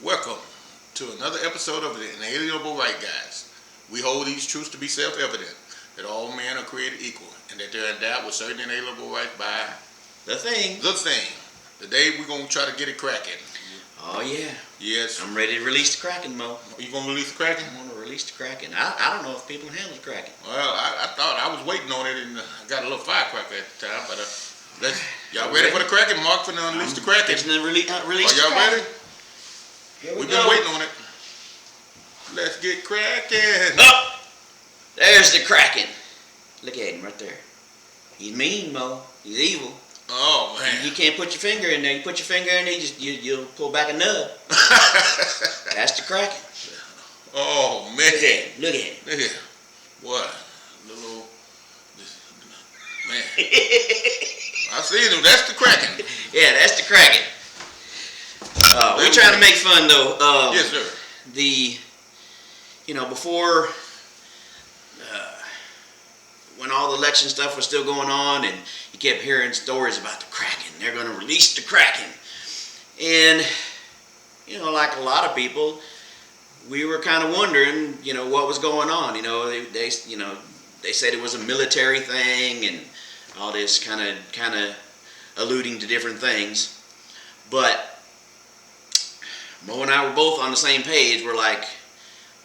Welcome to another episode of the Inalienable Right, guys. We hold these truths to be self-evident, that all men are created equal, and that they're endowed with certain inalienable rights by The thing. Today we're going to try to get it cracking. Oh, yeah. Yes. I'm ready to release the Kraken, Mo. Are you going to release the Kraken? I'm going to release the Kraken. I don't know if people handle the Kraken. Well, I thought I was waiting on it, and I got a little firecracker at the time, but y'all ready for the Kraken? Mark for the Unleash the Kraken. Release Are y'all ready? Here We've go. been waiting on it. Let's get cracking. Oh! There's the Kraken. Look at him right there. He's mean, Mo. He's evil. Oh, man. You can't put your finger in there. You put your finger in there, you'll pull back a nub. That's the Kraken. Oh, man. Look at him. Look at him. What? Little... Man. I see him. That's the Kraken. Yeah, that's the Kraken. We're trying to make fun, though. Yes, sir. Before, when all the election stuff was still going on, and you kept hearing stories about the Kraken. They're going to release the Kraken. And, like a lot of people, we were kind of wondering, what was going on. They said it was a military thing and all this kind of alluding to different things. But Mo and I were both on the same page. We're like,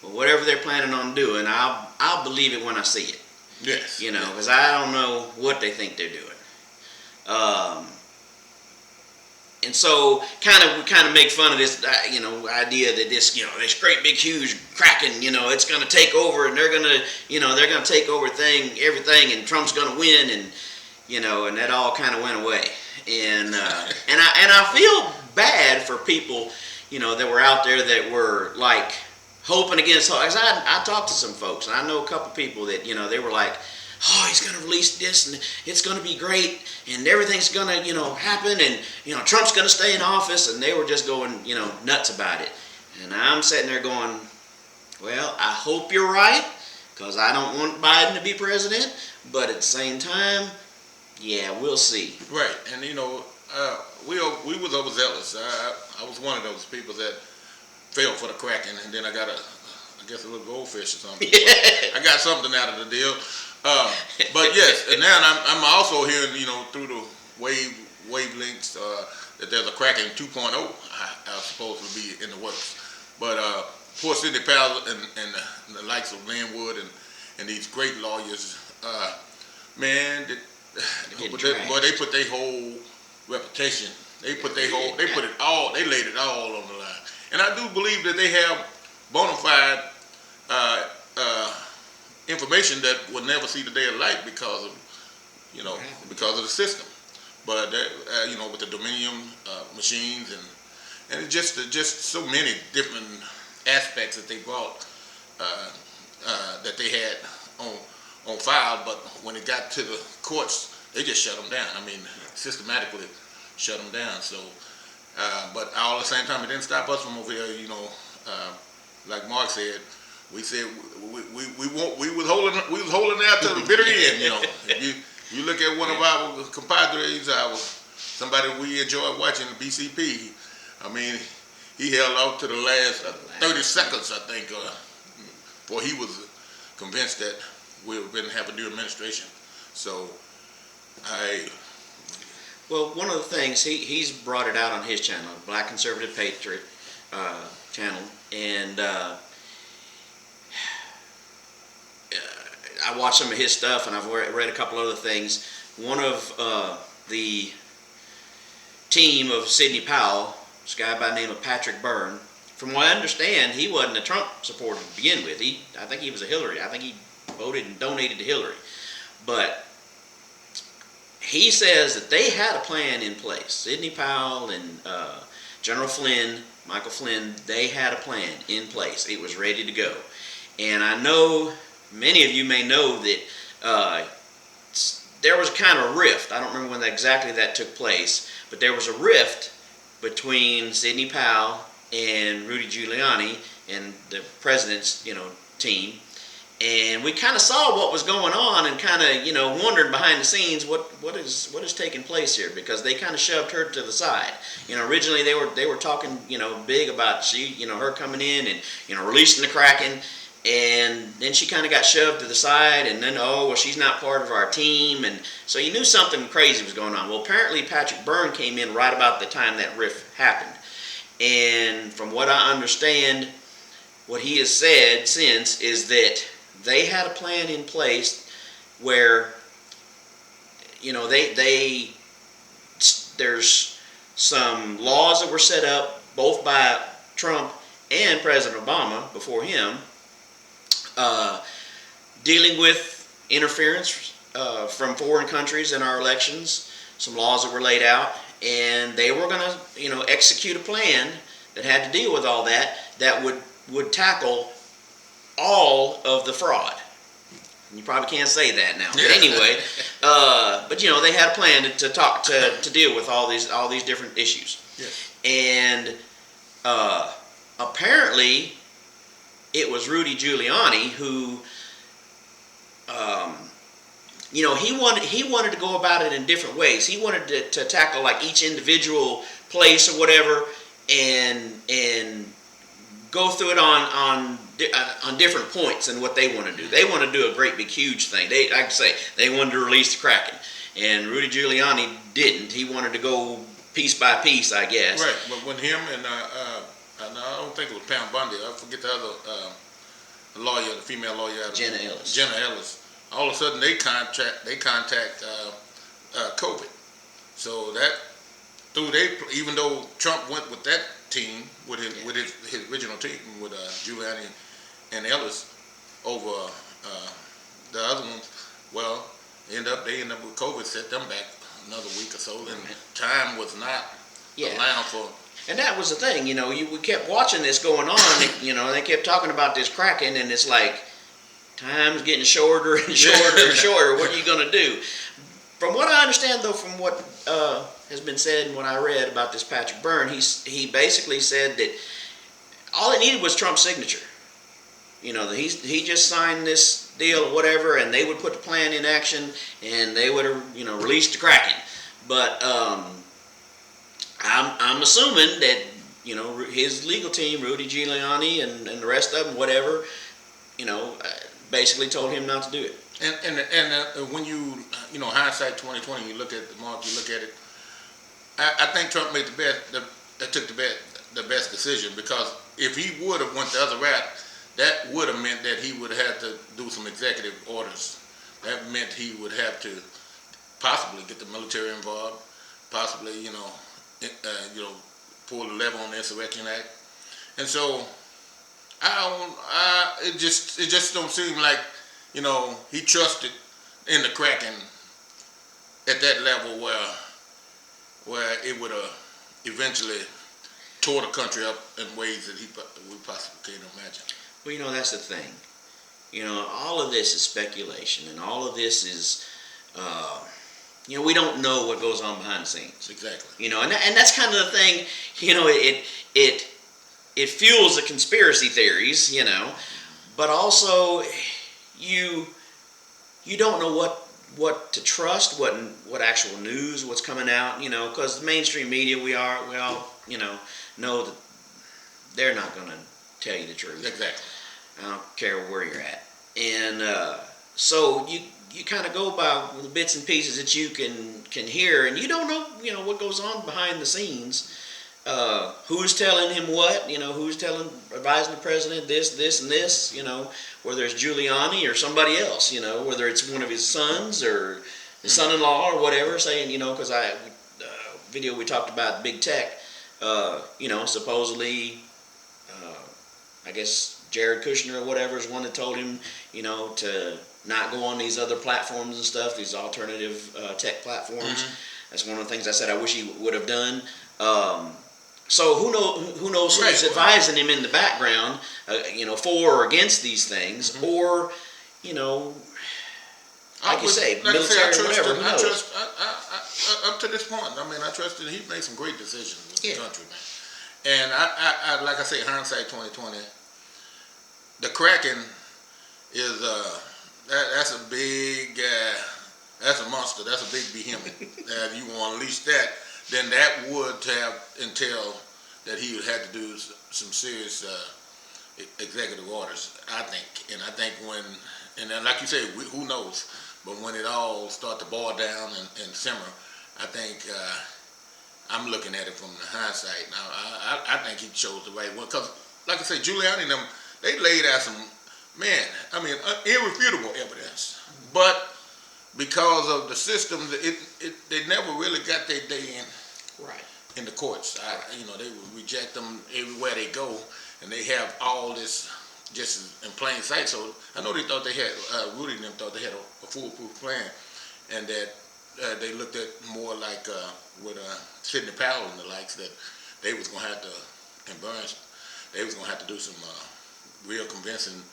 well, whatever they're planning on doing, I'll believe it when I see it. Yes. Because I don't know what they think they're doing. And so we kind of make fun of this, idea that this great big huge Kraken, it's going to take over, and they're going to take over everything, and Trump's going to win, and that all kind of went away. And I feel bad for people, that were out there that were like hoping against hope. I talked to some folks, and I know a couple people that they were like, oh, he's going to release this, and it's going to be great, and everything's going to happen, and Trump's going to stay in office, and they were just going nuts about it. And I'm sitting there going, well, I hope you're right, because I don't want Biden to be president, but at the same time, yeah, we'll see. Right, and we was overzealous. I was one of those people that fell for the Kraken, and then I got a little goldfish or something. I got something out of the deal. But yes, and now I'm also hearing, through the wavelengths that there's a Kraken 2.0 I supposed to be in the works. But poor Sidney Powell and the likes of Linwood and these great lawyers, man, they put their whole reputation. They laid it all on the line. And I do believe that they have bona fide information that will never see the day of light because of the system. But with the Dominion machines and it's just so many different aspects that they brought that they had on file. But when it got to the courts, they just shut them down. I mean, systematically shut them down. So, but all at the same time, it didn't stop us from over here. Like Mark said. We said we was holding out to the bitter end. If you look at one of our compadres, somebody we enjoyed watching, the BCP. I mean, he held out to the last 30 seconds, I think, before he was convinced that we were going to have a new administration. So, Well, one of the things he's brought it out on his channel, Black Conservative Patriot channel, and. I watched some of his stuff, and I've read a couple other things. One of the team of Sidney Powell, this guy by the name of Patrick Byrne, from what I understand, he wasn't a Trump supporter to begin with. I think he was a Hillary. I think he voted and donated to Hillary. But he says that they had a plan in place. Sidney Powell and General Flynn, Michael Flynn, they had a plan in place. It was ready to go. And I know many of you may know that there was a kind of rift. I don't remember when exactly that took place, but there was a rift between Sidney Powell and Rudy Giuliani and the president's team, And we kind of saw what was going on, and kind of wondered behind the scenes what is taking place here, because they kind of shoved her to the side. Originally they were talking big about her coming in and releasing the Kraken, and then she kind of got shoved to the side, and then she's not part of our team, and so you knew something crazy was going on. Well, apparently Patrick Byrne came in right about the time that riff happened, and from what I understand, what he has said since is that they had a plan in place where, there's some laws that were set up both by Trump and President Obama before him, dealing with interference from foreign countries in our elections. Some laws that were laid out, and they were going to, execute a plan that had to deal with all that would tackle all of the fraud. You probably can't say that now, but anyway. But they had a plan to deal with all these different issues. Yes. And apparently, it was Rudy Giuliani who, he wanted to go about it in different ways. He wanted to tackle like each individual place or whatever, and go through it on different points and what they want to do. They want to do a great big huge thing. They wanted to release the Kraken, and Rudy Giuliani didn't. He wanted to go piece by piece, I guess. Right, but when him and I don't think it was Pam Bundy. I forget the other lawyer, the female lawyer, Jenna Ellis. Jenna Ellis. All of a sudden, they contact COVID. So that even though Trump went with that team, with his original team, with Giuliani and Ellis over the other ones, well, they end up with COVID, set them back another week or so, and time was not allowed for. And that was the thing, we kept watching this going on. They kept talking about this Kraken, and it's like time's getting shorter and shorter and shorter. What are you going to do? From what I understand, though, from what has been said and what I read about this Patrick Byrne, he basically said that all it needed was Trump's signature. He just signed this deal or whatever, and they would put the plan in action, and they would have released the Kraken. But I'm assuming that his legal team, Rudy Giuliani and the rest of them, whatever, basically told him not to do it. And when you hindsight 2020, you look at the mark, you look at it. I think Trump made took the best decision, because if he would have went the other route, that would have meant that he would have had to do some executive orders. That meant he would have to possibly get the military involved, possibly pull the lever on the Insurrection Act, and so it just don't seem like he trusted in the Kraken at that level where it would have eventually tore the country up in ways that we possibly can't imagine. Well, that's the thing. All of this is speculation, and all of this is, we don't know what goes on behind the scenes. Exactly. And that's kind of the thing. It fuels the conspiracy theories. But also you don't know what to trust, what actual news, what's coming out. Because the mainstream media, we all know that they're not going to tell you the truth. Exactly. I don't care where you're at. And so you kind of go by the bits and pieces that you can hear, and you don't know what goes on behind the scenes. Who's telling him what? Who's advising the president this, and this? Whether it's Giuliani or somebody else. Whether it's one of his sons or his son-in-law or whatever, saying because video we talked about big tech. Supposedly, I guess Jared Kushner or whatever is one that told him, to not go on these other platforms and stuff, these alternative tech platforms. Mm-hmm. That's one of the things I said I wish he would have done. So who knows who's advising him in the background, for or against these things, mm-hmm. or, military or whatever. Who knows? Up to this point, I trust that he made some great decisions with the country, man. And I like I say, hindsight 2020, the Kraken is that's a big that's a monster. That's a big behemoth. If you want to unleash that, then that would have entail that he would have to do some serious executive orders, I think. And I think and then like you say, who knows? But when it all start to boil down and simmer, I think I'm looking at it from the hindsight. Now, I think he chose the right one because, like I say, Giuliani and them, they laid out some, irrefutable evidence. But because of the systems, they never really got their day in the courts. They would reject them everywhere they go, and they have all this just in plain sight. So I know they thought they had, Rudy and them thought they had a foolproof plan, and that they looked at more like with Sidney Powell and the likes, that they was going to have to, and Burns, they was going to have to do some real convincing,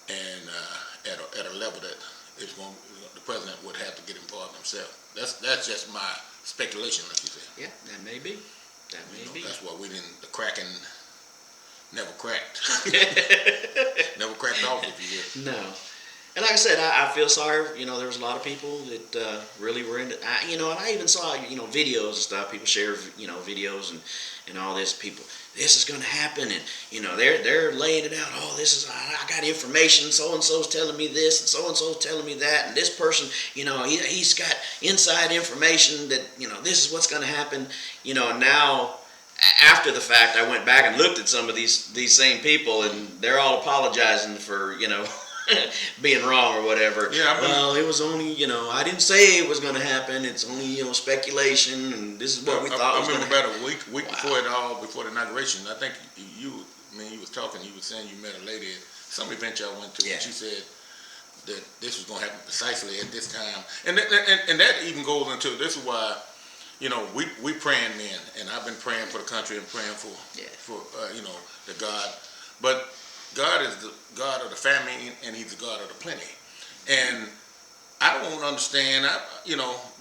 and at a level that the president would have to get involved himself. That's just my speculation, like you said. Yeah, that may be. That may be. That's why the Kraken never cracked. Never cracked off, if you will. No. And like I said, I feel sorry. There was a lot of people that really were into. And I even saw videos and stuff. People share videos and all this. People, this is going to happen, and they're laying it out. Oh, this is I got information. So and so's telling me this, and so's telling me that, and this person, he's got inside information that this is what's going to happen. And now, after the fact, I went back and looked at some of these same people, and they're all apologizing for being wrong or whatever. Yeah, well, it was only, I didn't say it was going to happen. It's only, speculation, and this is what we thought was going to happen. I remember about a week before the inauguration, I think you was talking, you were saying you met a lady at some event y'all went to, yeah. And she said that this was going to happen precisely at this time. And that even goes into, this is why, we praying men, and I've been praying for the country and praying for the God. But God is the God of the famine, and He's the God of the plenty. And I don't understand,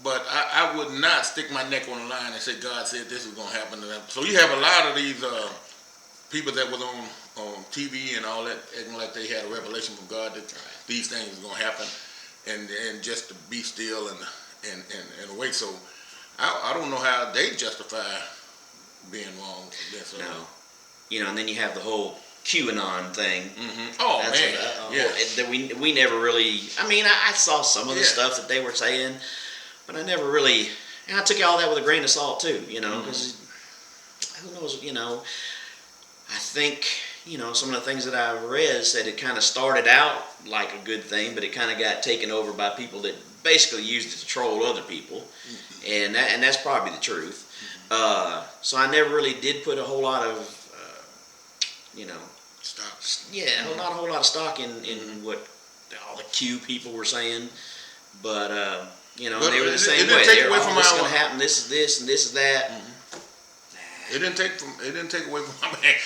but I would not stick my neck on the line and say God said this was going to happen to them. So you have a lot of these people that was on TV and all that, acting like they had a revelation from God that these things was going to happen, and just to be still and wait. So I don't know how they justify being wrong. No, and then you have the whole QAnon thing. Mm-hmm. Oh, that we never really. I saw some of the stuff that they were saying, but I never really. And I took all that with a grain of salt too, because who knows, I think some of the things that I read said it kind of started out like a good thing, but it kind of got taken over by people that basically used it to troll other people, and that's probably the truth. So I never really did put a whole lot of stock. Yeah, not a whole lot of stock in what all the Q people were saying, but they were the same way. They were, this is going to happen. This is this, and this is that. It didn't take away from my man.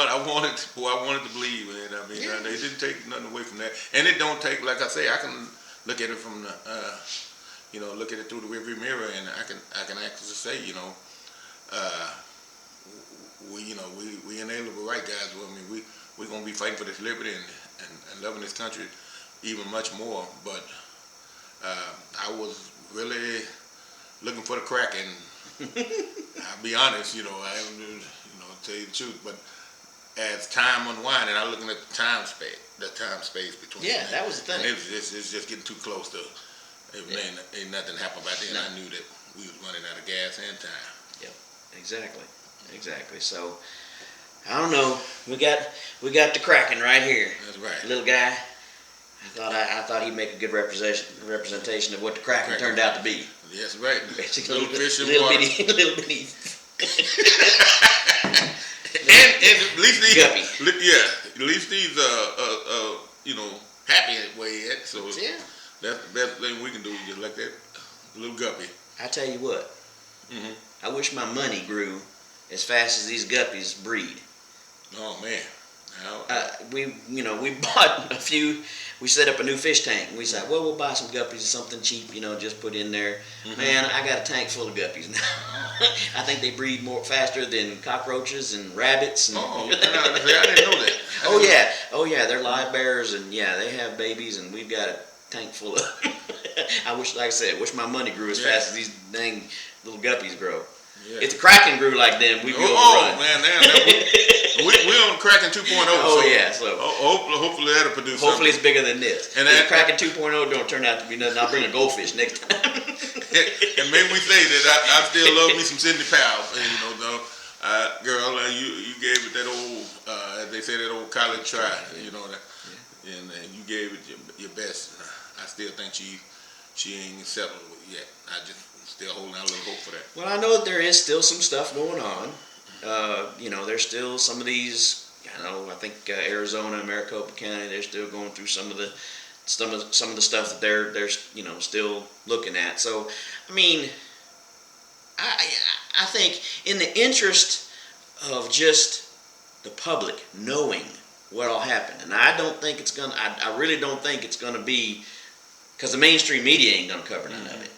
I wanted to believe, and they didn't take nothing away from that. And it don't take, like I say, I can look at it from the, look at it through the rearview mirror, and I can actually say, we inalienable right guys. We're gonna be fighting for this liberty and loving this country even much more. But I was really looking for the Kraken. I'll be honest, I tell you the truth. But as time unwinded, I looking at the time space between. Yeah, that was the thing. And it's just getting too close to. Ain't nothing happened by then. No. I knew that we was running out of gas and time. Yep, exactly. So I don't know. We got the Kraken right here. That's right. Little guy. I thought he'd make a good representation of what the Kraken turned out to be. Yes, right. Little fish in water. Little bitty. and at least these guppy. At least these happy way yet. So yeah. That's the best thing we can do. Just like that little guppy. I tell you what. Mm-hmm. I wish my money grew as fast as these guppies breed. Oh man. We bought a few. We set up a new fish tank. We said, well, we'll buy some guppies or something cheap, just put in there. Man, I got a tank full of guppies now. I think they breed faster than cockroaches and rabbits. And I didn't know that. Oh yeah, they're live bearers, and yeah, they have babies, and we've got a tank full of them. I wish my money grew as fast as these dang little guppies grow. Yeah. If the Kraken grew like them, we'd be overrun. Oh man, we're on Kraken 2.0. Hopefully that'll produce. Hopefully something. it's bigger than this. And if Kraken 2.0 don't turn out to be nothing, I'll bring a goldfish next time. And maybe we say that I still love me some Sidney Powell. Girl, you gave it that old, as they say, that old college try. And you gave it your best. I still think she ain't settled yet. I just still holding out a little hope for that. Well, I know that there is still some stuff going on. There's still some of these. I think Arizona, Maricopa County, they're still going through some of the stuff that they're still looking at. So, I mean, I think in the interest of just the public knowing what will happen, and I really don't think it's gonna be, because the mainstream media ain't gonna cover none of it.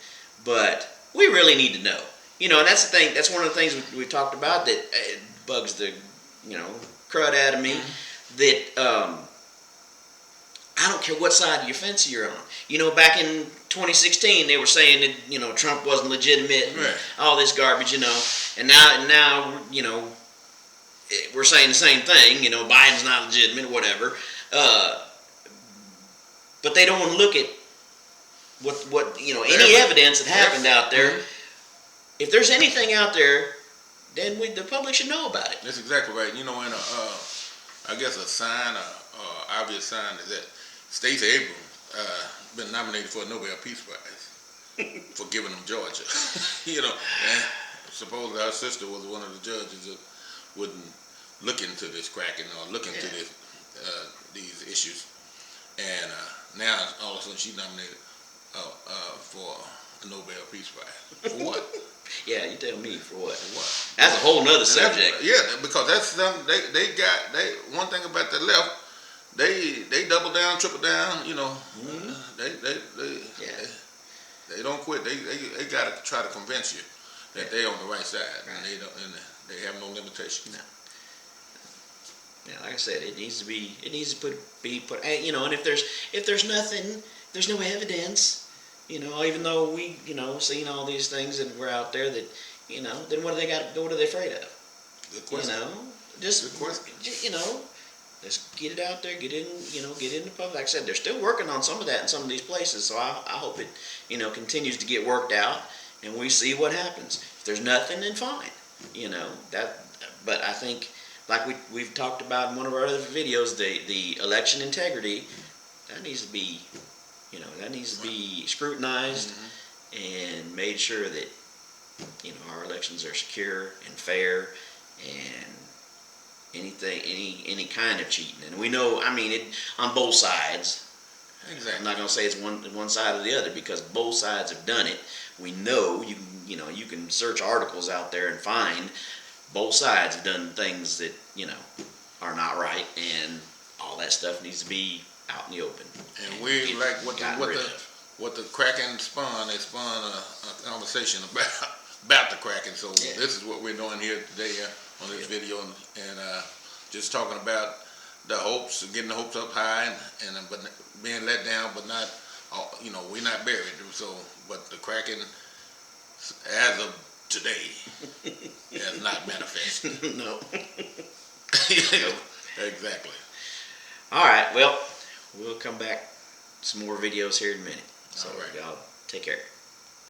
But we really need to know. And that's the thing. That's one of the things we've talked about that bugs the crud out of me. That I don't care what side of your fence you're on. Back in 2016, they were saying that Trump wasn't legitimate and all this garbage. And now we're saying the same thing. Biden's not legitimate, whatever. But they don't want to look at what any evidence that happened out there. If there's anything out there, then the public should know about it. That's exactly right. And I guess a sign, obvious sign, is that Stacey Abrams been nominated for a Nobel Peace Prize for giving them Georgia. And supposedly our sister was one of the judges that wouldn't look into this Kraken or look into these issues. And now all of a sudden she's nominated for a Nobel Peace Prize. For what? Yeah, you tell me, for what? That's a whole nother subject. Because that's something they one thing about the left, they double down, triple down. They don't quit. They got to try to convince you that they're on the right side, and they have no limitations. No. Yeah, like I said, it needs to be put. And if there's nothing, there's no evidence. Even though we, seen all these things and we're out there that, then what do they got? What are they afraid of? Good question. Just get it out there, get in the public. Like I said, they're still working on some of that in some of these places. So I hope it, continues to get worked out, and we see what happens. If there's nothing, then fine. But I think, like we've talked about in one of our other videos, the election integrity, that needs to be. That needs to be scrutinized and made sure that our elections are secure and fair, and any kind of cheating. And we know, on both sides. Exactly. I'm not going to say it's one side or the other, because both sides have done it. We know you can search articles out there and find both sides have done things that are not right, and all that stuff needs to be out in the open. And we like what the Kraken spun. They spun a conversation about the Kraken. So this is what we're doing here today on this video, and just talking about the hopes, getting the hopes up high, and but being let down, but not, we're not buried. So, but the Kraken, as of today, has not manifested. No. Exactly. All right. Well. We'll come back some more videos here in a minute. So, y'all take care.